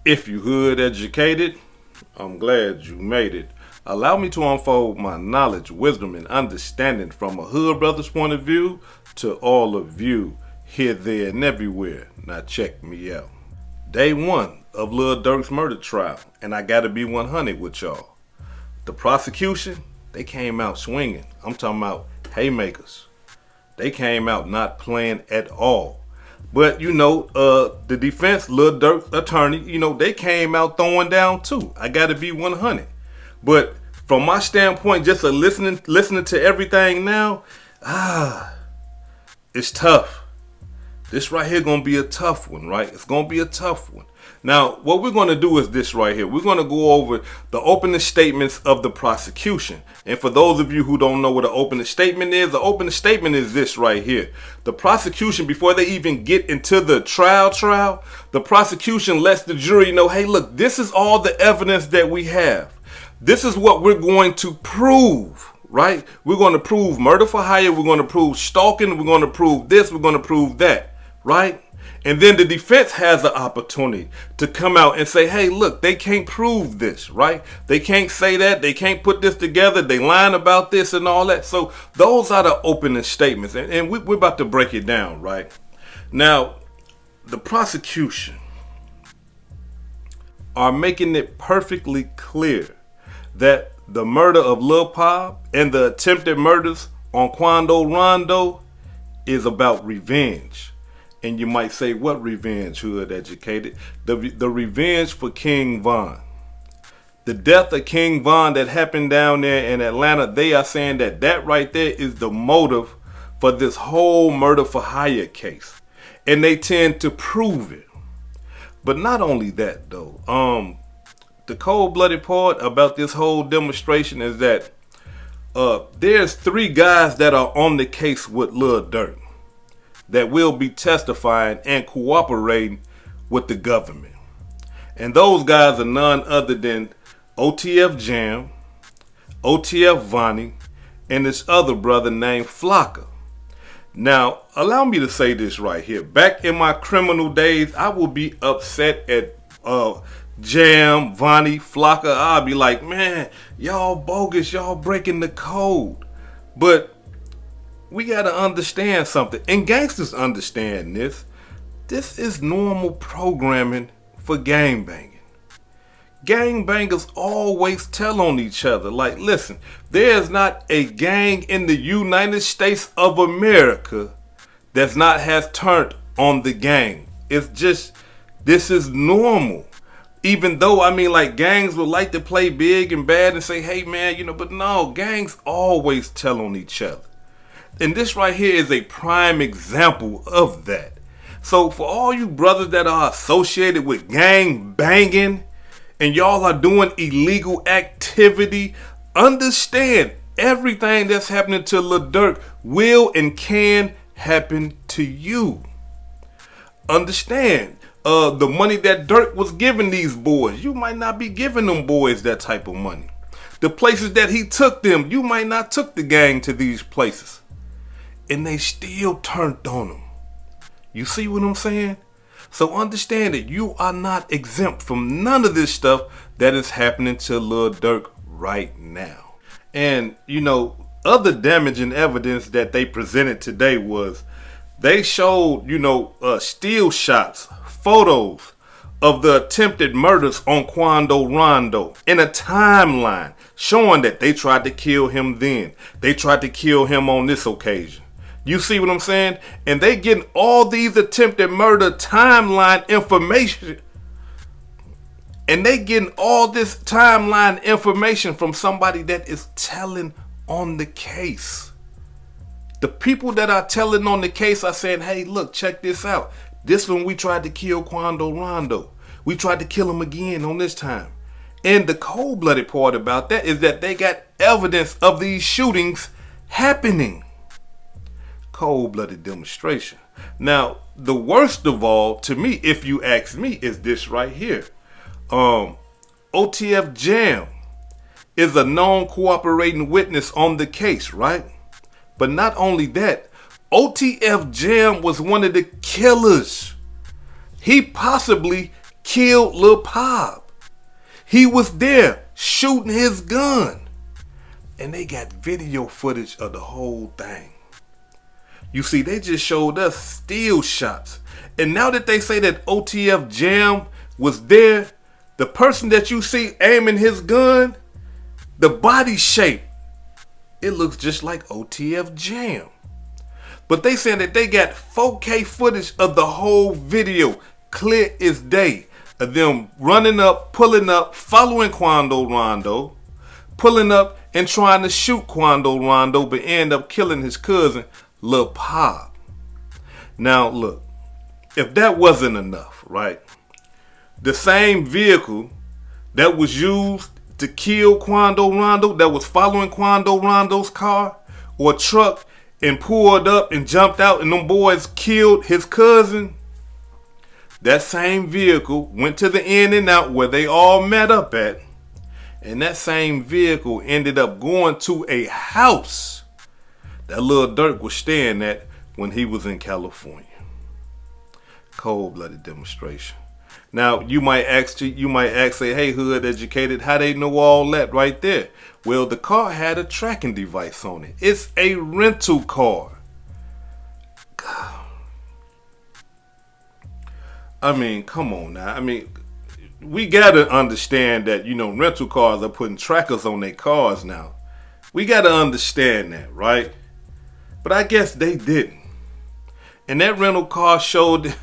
If you hood educated, I'm glad you made it. Allow me to unfold my knowledge, wisdom, and understanding from a hood brother's point of view to all of you here, there, and everywhere. Now check me out. Day 1 of Lil Durk's murder trial, and I gotta be 100 with y'all. The prosecution, they came out swinging. I'm talking about haymakers. They came out not playing at all. But, the defense, Lil Durk's attorney, they came out throwing down too. I got to be 100. But from my standpoint, just listening to everything now, it's tough. This right here going to be a tough one, right? It's going to be a tough one. Now, what we're going to do is this right here. We're going to go over the opening statements of the prosecution. And for those of you who don't know what an opening statement is, the opening statement is this right here. The prosecution, before they even get into the trial, the prosecution lets the jury know, hey, look, this is all the evidence that we have. This is what we're going to prove, right? We're going to prove murder for hire. We're going to prove stalking. We're going to prove this. We're going to prove that, right? And then the defense has the opportunity to come out and say, hey, look, they can't prove this, right? They can't say that. They can't put this together. They lying about this and all that. So those are the opening statements. And we're about to break it down, right? Now, the prosecution are making it perfectly clear that the murder of Lil Pop and the attempted murders on Quando Rondo is about revenge. And you might say, what revenge, hood educated? The revenge for King Von. The death of King Von that happened down there in Atlanta, they are saying that right there is the motive for this whole murder for hire case. And they tend to prove it. But not only that, though. The cold-blooded part about this whole demonstration is that there's 3 guys that are on the case with Lil Durk that will be testifying and cooperating with the government. And those guys are none other than OTF Jam, OTF Vonnie, and this other brother named Flocka. Now, allow me to say this right here. Back in my criminal days, I would be upset at Jam, Vonnie, Flocka. I'd be like, man, y'all bogus, y'all breaking the code. But we gotta understand something, and gangsters understand this. This is normal programming for gangbanging. Gangbangers always tell on each other. Like, listen, there's not a gang in the United States of America that's not has turned on the gang. It's just, this is normal. Even though, gangs would like to play big and bad and say, hey man, but no, gangs always tell on each other. And this right here is a prime example of that. So for all you brothers that are associated with gang banging and y'all are doing illegal activity, understand everything that's happening to Lil Durk will and can happen to you. Understand the money that Durk was giving these boys, you might not be giving them boys that type of money. The places that he took them, you might not took the gang to these places. And they still turned on him. You see what I'm saying? So understand that you are not exempt from none of this stuff that is happening to Lil Durk right now. And, other damaging evidence that they presented today was they showed, still shots, photos of the attempted murders on Quando Rondo in a timeline showing that they tried to kill him then. They tried to kill him on this occasion. You see what I'm saying? And they getting all these attempted murder timeline information. And they getting all this timeline information from somebody that is telling on the case. The people that are telling on the case are saying, hey, look, check this out. This one we tried to kill Quando Rondo. We tried to kill him again on this time. And the cold-blooded part about that is that they got evidence of these shootings happening. Cold-blooded demonstration. Now, the worst of all, to me, if you ask me, is this right here. OTF Jam is a known cooperating witness on the case, right? But not only that, OTF Jam was one of the killers. He possibly killed Lil Pop. He was there shooting his gun. And they got video footage of the whole thing. You see, they just showed us still shots. And now that they say that OTF Jam was there, the person that you see aiming his gun, the body shape, it looks just like OTF Jam. But they saying that they got 4K footage of the whole video, clear as day, of them running up, pulling up, following Quando Rondo, pulling up and trying to shoot Quando Rondo, but end up killing his cousin, Lil Pop. Now look, if that wasn't enough, right? The same vehicle that was used to kill Quando Rondo, that was following Quando Rondo's car or truck and pulled up and jumped out and them boys killed his cousin, that same vehicle went to the In-N-Out where they all met up at, and that same vehicle ended up going to a house that Lil Durk was staying at when he was in California. Cold-blooded demonstration. Now, you might ask, say, hey, hood educated, how they know all that right there? Well, the car had a tracking device on it. It's a rental car. I mean, come on now. I mean, we got to understand that, rental cars are putting trackers on their cars now. We got to understand that, right? But I guess they didn't. And that rental car showed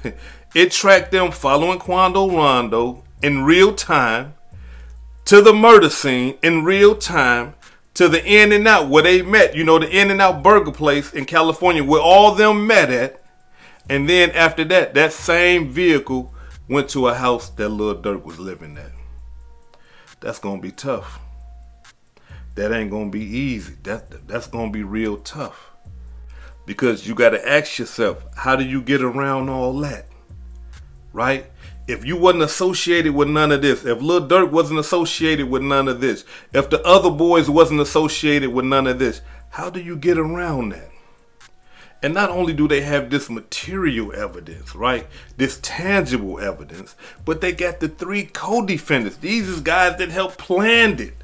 it tracked them following Quando Rondo in real time to the murder scene in real time to the In-N-Out where they met. The In-N-Out burger place in California where all them met at. And then after that, that same vehicle went to a house that Lil Durk was living at. That's going to be tough. That ain't going to be easy. That's going to be real tough. Because you got to ask yourself, how do you get around all that? Right? If you wasn't associated with none of this, if Lil Durk wasn't associated with none of this, if the other boys wasn't associated with none of this, how do you get around that? And not only do they have this material evidence, right? This tangible evidence, but they got the 3 co-defendants. These is guys that helped plan it.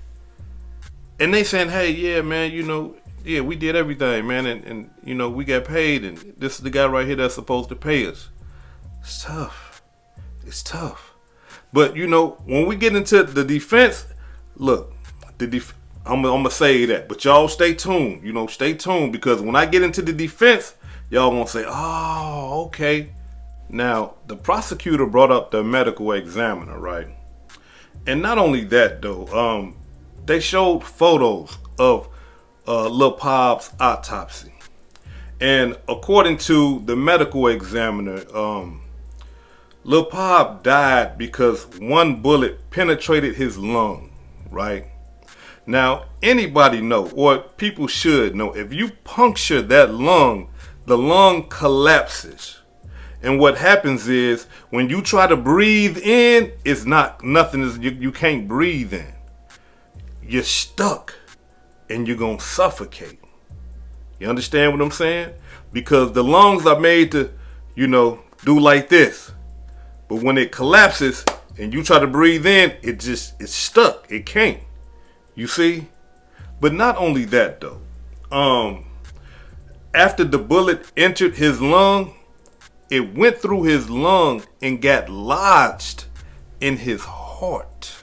And they saying, hey, yeah, man, yeah, we did everything, man. And we got paid. And this is the guy right here that's supposed to pay us. It's tough. It's tough. But, when we get into the defense, look, I'm going to say that. But y'all stay tuned. Stay tuned. Because when I get into the defense, y'all going to say, oh, okay. Now, the prosecutor brought up the medical examiner, right? And not only that, though. They showed photos of Lil Pop's autopsy. And according to the medical examiner, Lil Pop died because one bullet penetrated his lung, right? Now, anybody know, or people should know, if you puncture that lung, the lung collapses. And what happens is, when you try to breathe in, you can't breathe in. You're stuck, and you're going to suffocate. You understand what I'm saying? Because the lungs are made to, do like this. But when it collapses, and you try to breathe in, it's stuck. It can't. You see? But not only that, though. After the bullet entered his lung, it went through his lung and got lodged in his heart.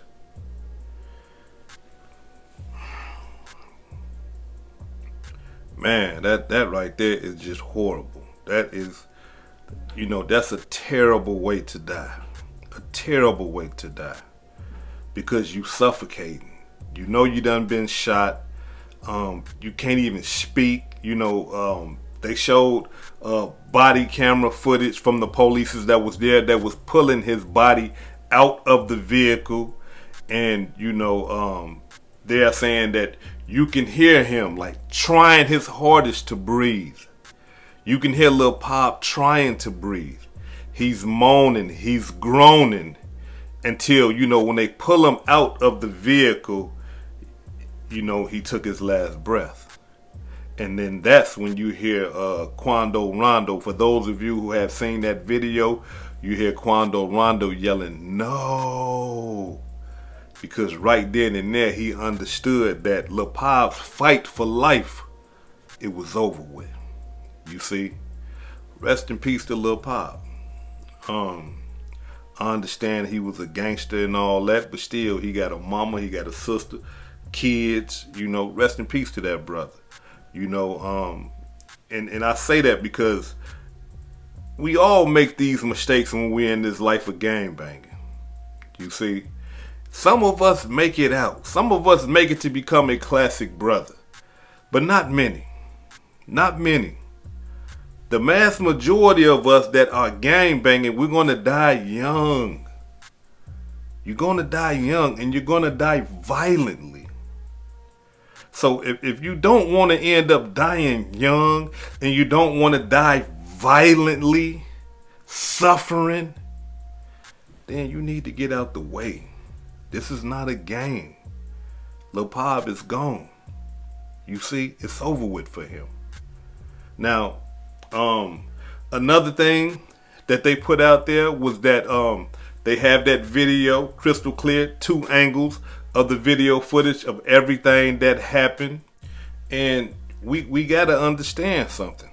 Man, that right there is just horrible. That is, that's a terrible way to die. A terrible way to die. Because you suffocating. You done been shot. You can't even speak. They showed body camera footage from the police that was there that was pulling his body out of the vehicle. And, they're saying that you can hear him like trying his hardest to breathe. You can hear Lil Pop trying to breathe. He's moaning, he's groaning until, when they pull him out of the vehicle, he took his last breath. And then that's when you hear Quando Rondo. For those of you who have seen that video, you hear Quando Rondo yelling, "No." Because right then and there, he understood that Lil Pop's fight for life, it was over with. You see? Rest in peace to Lil Pop. I understand he was a gangster and all that, but still, he got a mama, he got a sister, kids, you know, rest in peace to that brother. You know, and I say that because we all make these mistakes when we're in this life of gangbanging. You see? Some of us make it out. Some of us make it to become a classic brother. But not many. Not many. The mass majority of us that are gangbanging, we're going to die young. You're going to die young, and you're going to die violently. So if you don't want to end up dying young, and you don't want to die violently, suffering, then you need to get out the way. This is not a game. Lil Pop is gone. You see, it's over with for him. Now, another thing that they put out there was that they have that video, crystal clear, 2 angles of the video footage of everything that happened. And we got to understand something.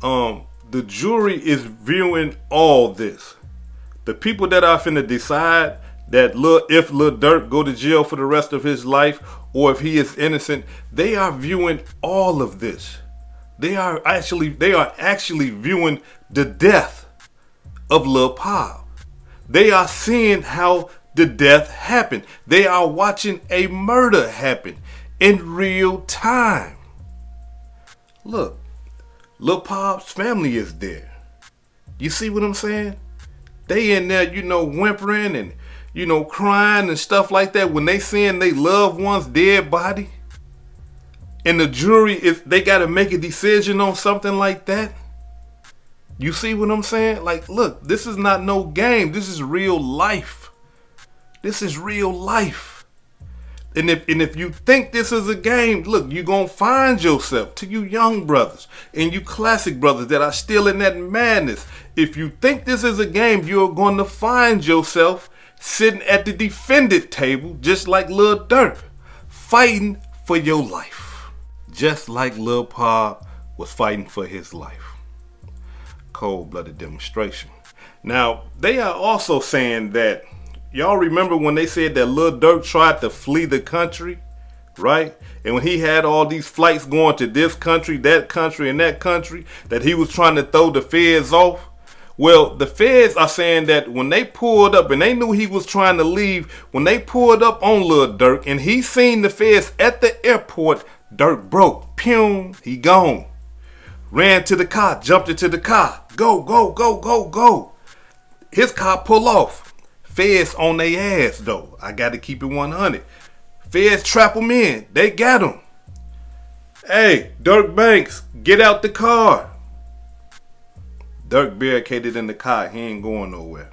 The jury is viewing all this. The people that are finna decide that if Lil Durk go to jail for the rest of his life, or if he is innocent, they are viewing all of this. They are actually viewing the death of Lil Pop. They are seeing how the death happened. They are watching a murder happen in real time. Look, Lil Pop's family is there. You see what I'm saying? They in there, you know, whimpering and, you know, crying and stuff like that when they seeing they loved one's dead body. And the jury, they got to make a decision on something like that. You see what I'm saying? Like, look, this is not no game. This is real life. This is real life. And if you think this is a game, look, you're going to find yourself, to you young brothers and you classic brothers that are still in that madness. If you think this is a game, you're going to find yourself sitting at the defendant table, just like Lil Durk, fighting for your life. Just like Lil Pop was fighting for his life. Cold-blooded demonstration. Now, they are also saying that, y'all remember when they said that Lil Durk tried to flee the country, right? And when he had all these flights going to this country, and that country, that he was trying to throw the feds off? Well, the feds are saying that when they pulled up and they knew he was trying to leave, when they pulled up on Lil Durk and he seen the feds at the airport, Durk broke. Pew, he gone. Ran to the car, jumped into the car. Go, go, go, go, go. His car pull off. Feds on their ass though. I got to keep it 100. Feds trap him in. They got him. Hey, Durk Banks, get out the car. Durk barricaded in the car. He ain't going nowhere.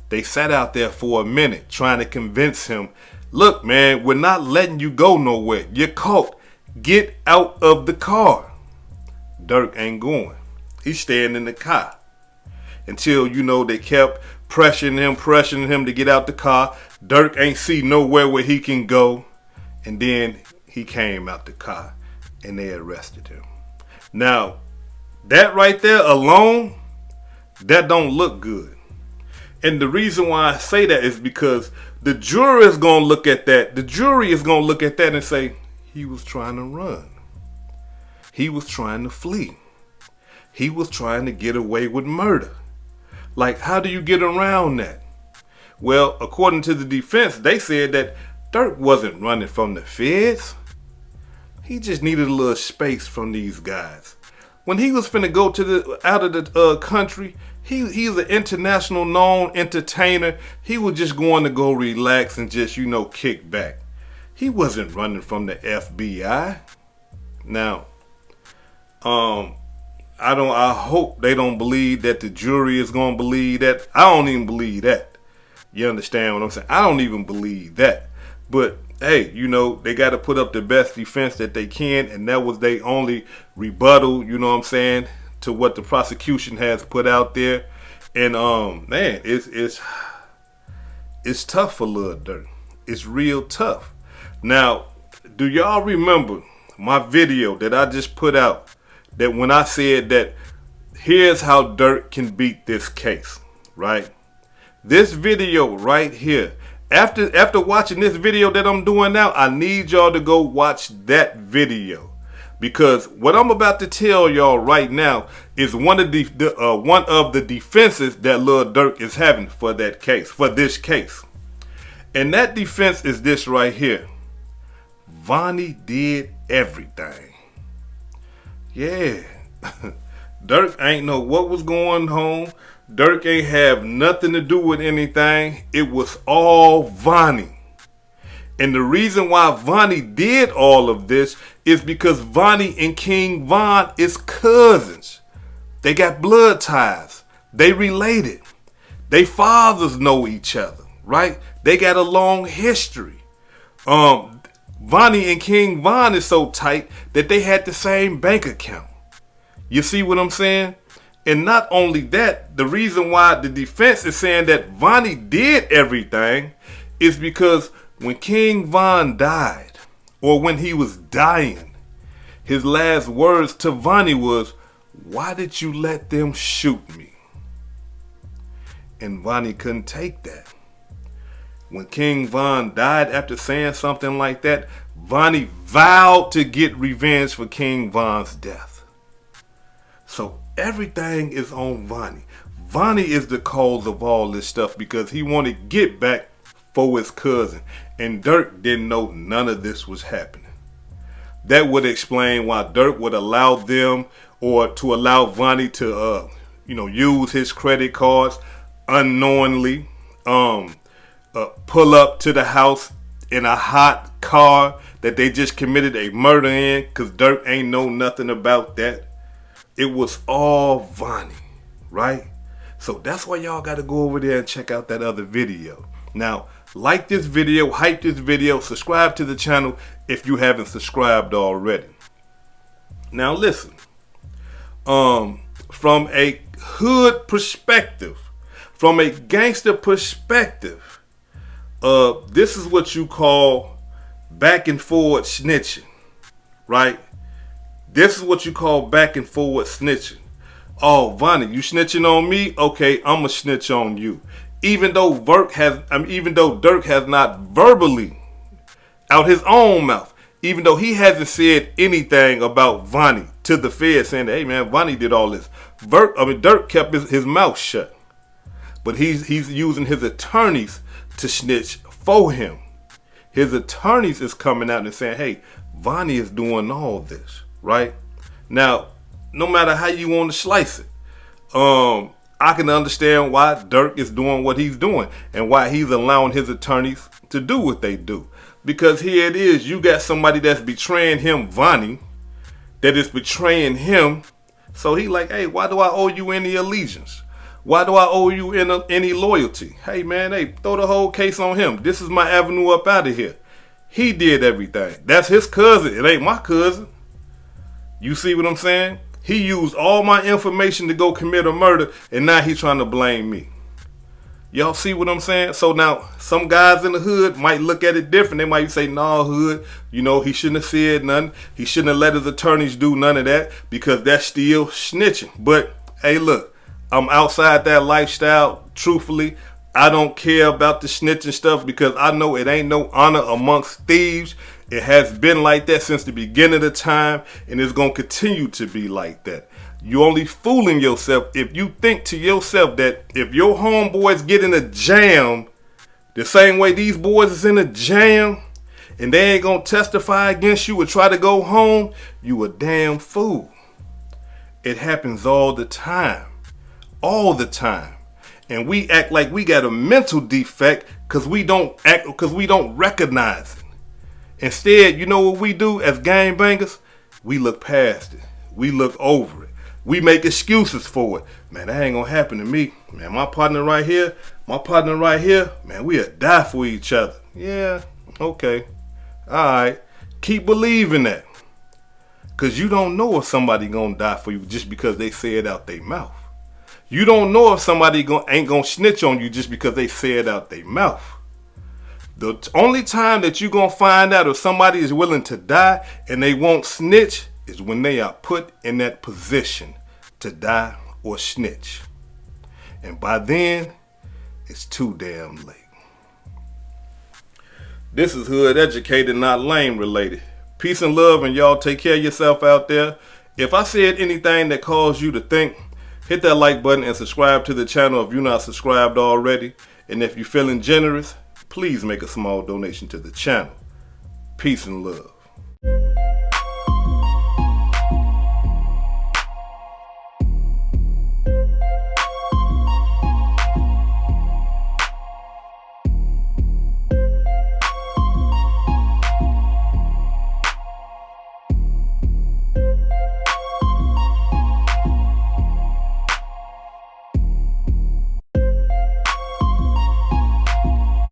They sat out there for a minute trying to convince him, look, man, we're not letting you go nowhere. You're caught. Get out of the car. Durk ain't going. He's staying in the car. Until, you know, they kept pressuring him to get out the car. Durk ain't see nowhere where he can go. And then he came out the car and they arrested him. Now, that right there alone, that don't look good. And the reason why I say that is because the jury is going to look at that. The jury is going to look at that and say, he was trying to run. He was trying to flee. He was trying to get away with murder. Like, how do you get around that? Well, according to the defense, they said that Durk wasn't running from the feds. He just needed a little space from these guys. When he was finna go to out of the country, he's an international known entertainer. He was just going to go relax and just, you know, kick back. He wasn't running from the FBI. Now, I hope they don't believe that the jury is going to believe that. I don't even believe that. You understand what I'm saying? I don't even believe that. But hey, they got to put up the best defense that they can, and that was their only rebuttal, you know what I'm saying, to what the prosecution has put out there. And man, it's tough for Lil Durk. It's real tough. Now, do y'all remember my video that I just put out, that when I said that here's how Durk can beat this case, right? This video right here. After watching this video that I'm doing now, I need y'all to go watch that video, because what I'm about to tell y'all right now is one of the defenses that Lil Durk is having for that case, for this case. And that defense is this right here. Vonnie did everything. Yeah. Durk ain't know what was going on. Durk ain't have nothing to do with anything. It was all Vonnie. And the reason why Vonnie did all of this is because Vonnie and King Von is cousins. They got blood ties. They related. They fathers know each other, right? They got a long history. Vonnie and King Von is so tight that they had the same bank account. You see what I'm saying? And not only that, the reason why the defense is saying that Vonnie did everything is because when King Von died, or when he was dying, his last words to Vonnie was, "Why did you let them shoot me?" And Vonnie couldn't take that. When King Von died after saying something like that, Vonnie vowed to get revenge for King Von's death. So everything is on Vonnie. Vonnie is the cause of all this stuff because he wanted to get back for his cousin. And Durk didn't know none of this was happening. That would explain why Durk would allow them, or to allow Vonnie to use his credit cards unknowingly, pull up to the house in a hot car that they just committed a murder in, because Durk ain't know nothing about that. It was all Vonnie, right? So that's why y'all got to go over there and check out that other video. Now, like this video, hype this video, subscribe to the channel if you haven't subscribed already. Now listen, from a hood perspective, from a gangster perspective, this is what you call back and forward snitching, right? This is what you call back and forward snitching. Oh, Vonnie, you snitching on me? Okay, I'ma snitch on you. Even though Durk has not verbally, out his own mouth, even though he hasn't said anything about Vonnie to the Fed, saying that, hey man, Vonnie did all this. Durk kept his mouth shut. But he's using his attorneys to snitch for him. His attorneys is coming out and saying, hey, Vonnie is doing all this, right? Now, no matter how you want to slice it, I can understand why Durk is doing what he's doing and why he's allowing his attorneys to do what they do. Because here it is, you got somebody that's betraying him, Vonnie, that is betraying him. So he like, hey, why do I owe you any allegiance? Why do I owe you any loyalty? Hey man, hey, throw the whole case on him. This is my avenue up out of here. He did everything. That's his cousin. It ain't my cousin. You see what I'm saying? He used all my information to go commit a murder, and now he's trying to blame me. Y'all see what I'm saying? So now, some guys in the hood might look at it different. They might say, nah, hood, he shouldn't have said nothing. He shouldn't have let his attorneys do none of that, because that's still snitching. But, hey, look, I'm outside that lifestyle. Truthfully, I don't care about the snitching stuff, because I know it ain't no honor amongst thieves. It has been like that since the beginning of the time, and it's going to continue to be like that. You're only fooling yourself if you think to yourself that if your homeboys get in a jam the same way these boys is in a jam, and they ain't going to testify against you or try to go home, you a damn fool. It happens all the time. All the time. And we act like we got a mental defect because we don't recognize it. Instead, you know what we do as gangbangers? We look past it. We look over it. We make excuses for it. Man, that ain't gonna happen to me. Man, my partner right here, man, we'll die for each other. Yeah, okay. Alright, keep believing that. Because you don't know if somebody gonna die for you just because they say it out their mouth. You don't know if somebody ain't gonna snitch on you just because they say it out their mouth. The only time that you gonna find out if somebody is willing to die and they won't snitch is when they are put in that position to die or snitch. And by then, it's too damn late. This is Hood Educated, not Lame Related. Peace and love, and y'all take care of yourself out there. If I said anything that caused you to think, hit that like button and subscribe to the channel if you're not subscribed already. And if you're feeling generous, please make a small donation to the channel. Peace and love.